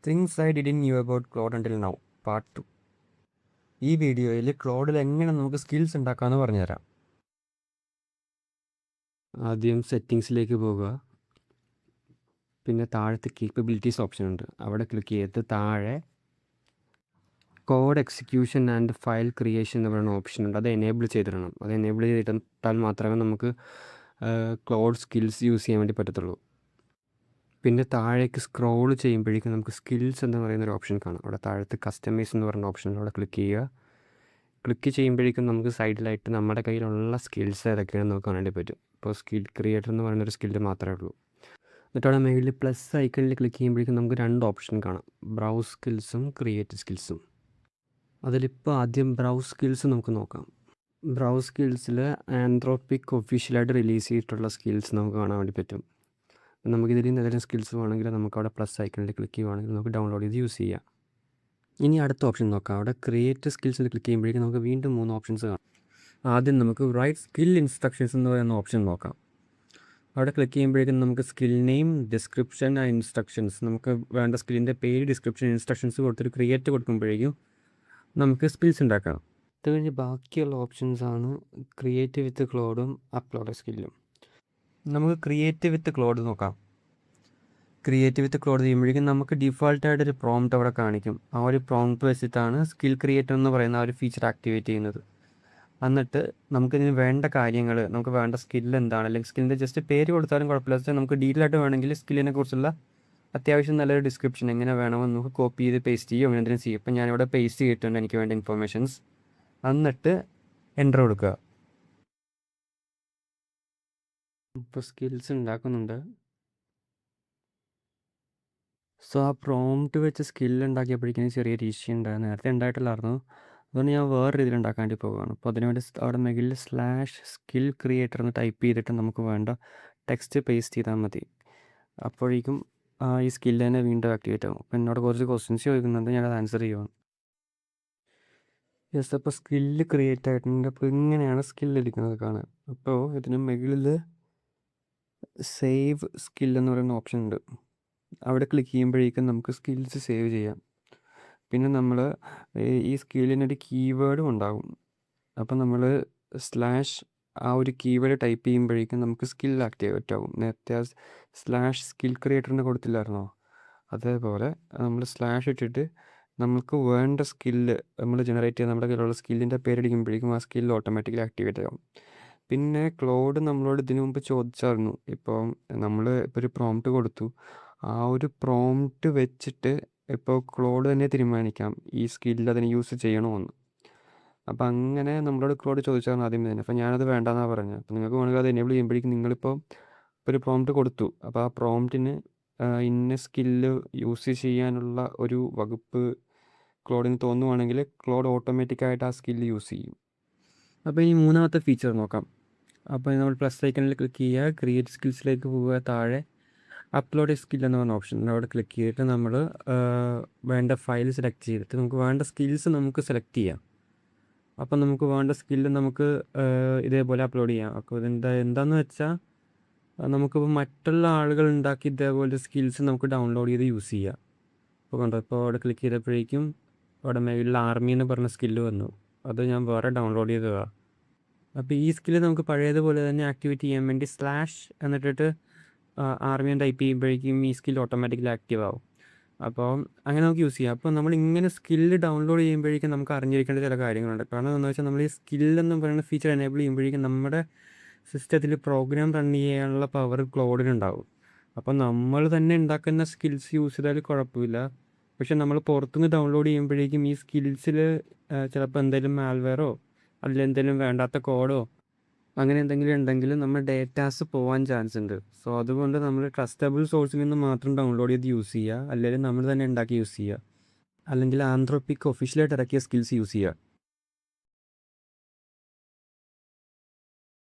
Things I didn't new about Claude until now part 2. ഈ വീഡിയോയിൽ ക്ലോഡിൽ എങ്ങനെ നമുക്ക് സ്കിൽസ് ഉണ്ടാക്കാമെന്ന് പറഞ്ഞുതരാം. ആദ്യം സെറ്റിങ്സിലേക്ക് പോകുക. പിന്നെ താഴത്തെ കേപ്പബിലിറ്റീസ് ഓപ്ഷൻ ഉണ്ട്, അവിടെ ക്ലിക്ക് ചെയ്തിട്ട് താഴെ code execution and file creation എന്ന് പറയുന്ന ഓപ്ഷൻ ഉണ്ട്, അത് എനേബിൾ ചെയ്തിടണം. അത് എനേബിൾ ചെയ്തിട്ടാൽ മാത്രമേ നമുക്ക് ക്ലോഡ് സ്കിൽസ് യൂസ് ചെയ്യാൻ വേണ്ടി പറ്റത്തുള്ളൂ. പിന്നെ താഴേക്ക് സ്ക്രോൾ ചെയ്യുമ്പോഴേക്കും നമുക്ക് സ്കിൽസ് എന്ന് പറയുന്നൊരു ഓപ്ഷൻ കാണാം. അവിടെ താഴത്ത് കസ്റ്റമൈസ് എന്ന് പറയുന്ന ഓപ്ഷൻ അവിടെ ക്ലിക്ക് ചെയ്യുക. ക്ലിക്ക് ചെയ്യുമ്പോഴേക്കും നമുക്ക് സൈഡിലായിട്ട് നമ്മുടെ കയ്യിലുള്ള സ്കിൽസ് ഏതൊക്കെയാണെന്ന് നമുക്ക് കാണാൻ പറ്റും. ഇപ്പോൾ സ്കിൽ ക്രിയേറ്റർ എന്ന് പറയുന്നൊരു സ്കില്ല് മാത്രമേ ഉള്ളൂ. എന്നിട്ട് അവിടെ മേളിൽ പ്ലസ് ഐക്കണിൽ ക്ലിക്ക് ചെയ്യുമ്പോഴേക്കും നമുക്ക് രണ്ട് ഓപ്ഷൻ കാണാം, ബ്രൗസ് സ്കിൽസും ക്രിയേറ്റ് സ്കിൽസും. അതിലിപ്പോൾ ആദ്യം ബ്രൗസ് സ്കിൽസ് നമുക്ക് നോക്കാം. ബ്രൗസ് സ്കിൽസിൽ ആന്ത്രോപ്പിക് ഒഫീഷ്യലായിട്ട് റിലീസ് ചെയ്തിട്ടുള്ള സ്കിൽസ് നമുക്ക് കാണാൻ വേണ്ടി പറ്റും. നമുക്കിതിൽ നിന്ന് ഏതെങ്കിലും സ്കിൽസ് വേണമെങ്കിൽ നമുക്കവിടെ പ്ലസ് ഐക്കണിൽ ക്ലിക്ക് ചെയ്യുവാണെങ്കിൽ നമുക്ക് ഡൗൺലോഡ് ചെയ്ത് യൂസ് ചെയ്യാം. ഇനി അടുത്ത ഓപ്ഷൻ നോക്കാം. അവിടെ ക്രിയേറ്റ് സ്കിൽസിൽ ക്ലിക്ക് ചെയ്യുമ്പോഴേക്കും നമുക്ക് വീണ്ടും 3 ഓപ്ഷൻസ് കാണാം. ആദ്യം നമുക്ക് റൈറ്റ് സ്കിൽ ഇൻസ്ട്രക്ഷൻസ് എന്ന് പറയുന്ന ഓപ്ഷൻ നോക്കാം. അവിടെ ക്ലിക്ക് ചെയ്യുമ്പോഴേക്കും നമുക്ക് skill name, description and instructions, നമുക്ക് വേണ്ട സ്കില്ലിൻ്റെ പേര്, ഡിസ്ക്രിപ്ഷൻ, ഇൻസ്ട്രക്ഷൻസ് കൊടുത്തിട്ട് ക്രിയേറ്റ് കൊടുക്കുമ്പോഴേക്കും നമുക്ക് സ്കിൽസ് ഉണ്ടാക്കാം. അത് കഴിഞ്ഞ് ബാക്കിയുള്ള ഓപ്ഷൻസാണ് ക്രിയേറ്റ് വിത്ത് ക്ലോഡും അപ്ലോഡ് സ്കില്ലും. നമുക്ക് ക്രിയേറ്റ് വിത്ത് ക്ലോഡ് നോക്കാം. ക്രിയേറ്റ് വിത്ത് ക്ലോഡ് ചെയ്യുമ്പോഴേക്കും നമുക്ക് ഡിഫോൾട്ടായിട്ടൊരു പ്രോംപ്റ്റ് അവിടെ കാണിക്കും. ആ ഒരു പ്രോംപ്റ്റ് വെച്ചിട്ടാണ് സ്കിൽ ക്രിയേറ്റർ എന്ന് പറയുന്ന ആ ഒരു ഫീച്ചർ ആക്ടിവേറ്റ് ചെയ്യുന്നത്. എന്നിട്ട് നമുക്കിതിന് വേണ്ട കാര്യങ്ങൾ, നമുക്ക് വേണ്ട സ്കിൽ എന്താണ്, അല്ലെങ്കിൽ സ്കില്ലിൻ്റെ ജസ്റ്റ് പേര് കൊടുത്താലും കുഴപ്പമില്ല. നമുക്ക് ഡീറ്റെയിൽ ആയിട്ട് വേണമെങ്കിൽ സ്കില്ലിനെ കുറിച്ചുള്ള അത്യാവശ്യം നല്ലൊരു ഡിസ്ക്രിപ്ഷൻ എങ്ങനെ വേണമെന്ന് നമുക്ക് കോപ്പി ചെയ്ത് പേസ്റ്റ് ചെയ്യുകയോ അങ്ങനെ എന്തെങ്കിലും ചെയ്യും. ഇപ്പം ഞാനിവിടെ പേസ്റ്റ് ചെയ്തിട്ടുണ്ട് എനിക്ക് വേണ്ട ഇൻഫർമേഷൻസ്. എന്നിട്ട് എൻ്റർ കൊടുക്കുക. ഇപ്പോൾ സ്കിൽസ് ഉണ്ടാക്കുന്നുണ്ട്. സോ ആ പ്രോംപ്റ്റ് വെച്ച് സ്കിൽ ഉണ്ടാക്കിയപ്പോഴേക്കും ചെറിയൊരു ഇഷ്യൂ ഉണ്ടായിരുന്നു. നേരത്തെ ഉണ്ടായിട്ടില്ലായിരുന്നു. അതുകൊണ്ട് ഞാൻ വേറെ രീതിയിൽ ഉണ്ടാക്കാൻ വേണ്ടി പോവുകയാണ്. അപ്പോൾ അതിനുവേണ്ടി അവിടെ മുകളിൽ /സ്കിൽ ക്രിയേറ്റർ എന്ന് ടൈപ്പ് ചെയ്തിട്ട് നമുക്ക് വേണ്ട ടെക്സ്റ്റ് പേസ്റ്റ് ചെയ്താൽ മതി. അപ്പോഴേക്കും ഈ സ്കില്ല് തന്നെ വീണ്ടും ആക്ടിവേറ്റ് ആകും. അപ്പോൾ എന്നോട് കുറച്ച് ക്വസ്റ്റ്യൻസ് ചോദിക്കുന്നുണ്ട്, ഞാനത് ആൻസർ ചെയ്യുവാണ്. യെസ്, അപ്പോൾ സ്കില്ല് ക്രിയേറ്റ് ആയിട്ടുണ്ട്. അപ്പോൾ ഇങ്ങനെയാണ് സ്കില്ല് ഇരിക്കുന്നത് കാണാൻ. അപ്പോൾ ഇതിന് മുകളിൽ സേവ് സ്കിൽ എന്ന് പറയുന്ന ഓപ്ഷൻ ഉണ്ട്. അവിടെ ക്ലിക്ക് ചെയ്യുമ്പോഴേക്കും നമുക്ക് സ്കിൽസ് സേവ് ചെയ്യാം. പിന്നെ നമ്മൾ ഈ സ്കില്ലിനൊരു കീവേഡും ഉണ്ടാകും. അപ്പം നമ്മൾ ആ ഒരു കീവേഡ് ടൈപ്പ് ചെയ്യുമ്പോഴേക്കും നമുക്ക് സ്കിൽ ആക്ടിവേറ്റ് ആകും. നേരത്തെ /സ്കിൽ ക്രിയേറ്ററിന് കൊടുത്തില്ലായിരുന്നോ, അതേപോലെ നമ്മൾ ഇട്ടിട്ട് നമുക്ക് വേണ്ട സ്കില്ല് നമ്മൾ ജനറേറ്റ് ചെയ്യുന്ന നമ്മുടെ കയ്യിലുള്ള സ്കില്ലിൻ്റെ പേരടിക്കുമ്പോഴേക്കും ആ സ്കില്ല് ഓട്ടോമാറ്റിക്കലി ആക്ടിവേറ്റ് ആകും. പിന്നെ ക്ലോഡ് നമ്മളോട് ഇതിനു മുമ്പ് ചോദിച്ചായിരുന്നു, ഇപ്പോൾ നമ്മൾ ഇപ്പോൾ ഒരു പ്രോംപ്റ്റ് കൊടുത്തു, ആ ഒരു പ്രോംപ്റ്റ് വെച്ചിട്ട് ഇപ്പോൾ ക്ലോഡ് തന്നെ തീരുമാനിക്കാം ഈ സ്കില്ല് അതിന് യൂസ് ചെയ്യണമെന്ന്. അപ്പോൾ അങ്ങനെ നമ്മളോട് ക്ലോഡ് ചോദിച്ചായിരുന്നു ആദ്യം തന്നെ. അപ്പോൾ ഞാനത് വേണ്ടെന്നാണ് പറഞ്ഞത്. അപ്പോൾ നിങ്ങൾക്ക് വേണമെങ്കിൽ അത് എനേബിൾ ചെയ്യുമ്പോഴേക്കും നിങ്ങളിപ്പോൾ ഒരു പ്രോംപ്റ്റ് കൊടുത്തു, അപ്പോൾ ആ പ്രോംപ്റ്റിന് ഇന്ന സ്കില്ല് യൂസ് ചെയ്യാനുള്ള ഒരു വകുപ്പ് ക്ലോഡിന് തോന്നുവാണെങ്കിൽ ക്ലോഡ് ഓട്ടോമാറ്റിക്കായിട്ട് ആ സ്കില്ല് യൂസ് ചെയ്യും. അപ്പോൾ ഇനി മൂന്നാമത്തെ ഫീച്ചർ നോക്കാം. അപ്പോൾ നമ്മൾ പ്ലസ് ഐക്കണിൽ ക്ലിക്ക് ചെയ്യുക, ക്രിയേറ്റ് സ്കിൽസിലേക്ക് പോവുക, താഴെ അപ്ലോഡ് സ്കിൽ എന്ന് പറഞ്ഞ ഓപ്ഷൻ അവിടെ ക്ലിക്ക് ചെയ്തിട്ട് നമ്മൾ വേണ്ട ഫയൽ സെലക്ട് ചെയ്തിട്ട് നമുക്ക് വേണ്ട സ്കിൽസ് നമുക്ക് സെലക്ട് ചെയ്യാം. അപ്പം നമുക്ക് വേണ്ട സ്കില്ല് നമുക്ക് ഇതേപോലെ അപ്ലോഡ് ചെയ്യാം. അപ്പോൾ എന്താണെന്ന് വെച്ചാൽ നമുക്കിപ്പോൾ മറ്റുള്ള ആളുകൾ ഉണ്ടാക്കി ഇതേപോലെ സ്കിൽസ് നമുക്ക് ഡൗൺലോഡ് ചെയ്ത് യൂസ് ചെയ്യാം. ഇപ്പോൾ കണ്ടോ, ഇപ്പോൾ അവിടെ ക്ലിക്ക് ചെയ്തപ്പോഴേക്കും അവിടെ മേളിൽ ആർമി എന്ന് പറഞ്ഞ സ്കില്ല് വന്നു. അത് ഞാൻ വേറെ ഡൗൺലോഡ് ചെയ്തതാണ്. അപ്പോൾ ഈ സ്കില്ല് നമുക്ക് പഴയതുപോലെ തന്നെ ആക്ടിവേറ്റ് ചെയ്യാൻ വേണ്ടി എന്നിട്ടിട്ട് ആർമി ടൈപ്പ് ചെയ്യുമ്പോഴേക്കും ഈ സ്കിൽ ഓട്ടോമാറ്റിക്കലി ആക്റ്റീവ് ആവും. അപ്പോൾ അങ്ങനെ നമുക്ക് യൂസ് ചെയ്യാം. അപ്പോൾ നമ്മൾ ഇങ്ങനെ സ്കില്ല് ഡൗൺലോഡ് ചെയ്യുമ്പോഴേക്കും നമുക്ക് അറിഞ്ഞിരിക്കേണ്ട ചില കാര്യങ്ങളുണ്ട്. കാരണം എന്താണെന്ന് വെച്ചാൽ നമ്മൾ ഈ സ്കില്ലെന്ന് പറയുന്ന ഫീച്ചർ എനേബിൾ ചെയ്യുമ്പോഴേക്കും നമ്മുടെ സിസ്റ്റത്തിൽ പ്രോഗ്രാം റൺ ചെയ്യാനുള്ള പവർ ക്ലോഡിനുണ്ടാവും. അപ്പോൾ നമ്മൾ തന്നെ ഉണ്ടാക്കുന്ന സ്കിൽസ് യൂസ് ചെയ്താൽ കുഴപ്പമില്ല. പക്ഷെ നമ്മൾ പുറത്തുനിന്ന് ഡൗൺലോഡ് ചെയ്യുമ്പോഴേക്കും ഈ സ്കിൽസിൽ ചിലപ്പോൾ എന്തെങ്കിലും മാൽവെയറോ അല്ലെങ്കിൽ എന്തെങ്കിലും വേണ്ടാത്ത കോഡോ അങ്ങനെ എന്തെങ്കിലും ഉണ്ടെങ്കിൽ നമ്മുടെ ഡേറ്റാസ് പോകാൻ ചാൻസ് ഉണ്ട്. സോ അതുകൊണ്ട് നമ്മൾ ട്രസ്റ്റബിൾ സോഴ്സിൽ നിന്ന് മാത്രം ഡൗൺലോഡ് ചെയ്ത് യൂസ് ചെയ്യുക, അല്ലെങ്കിൽ നമ്മൾ തന്നെ ഉണ്ടാക്കി യൂസ് ചെയ്യുക, അല്ലെങ്കിൽ ആന്ത്രോപ്പിക് ഒഫീഷ്യലായിട്ട് ഇറക്കിയ സ്കിൽസ് യൂസ് ചെയ്യുക.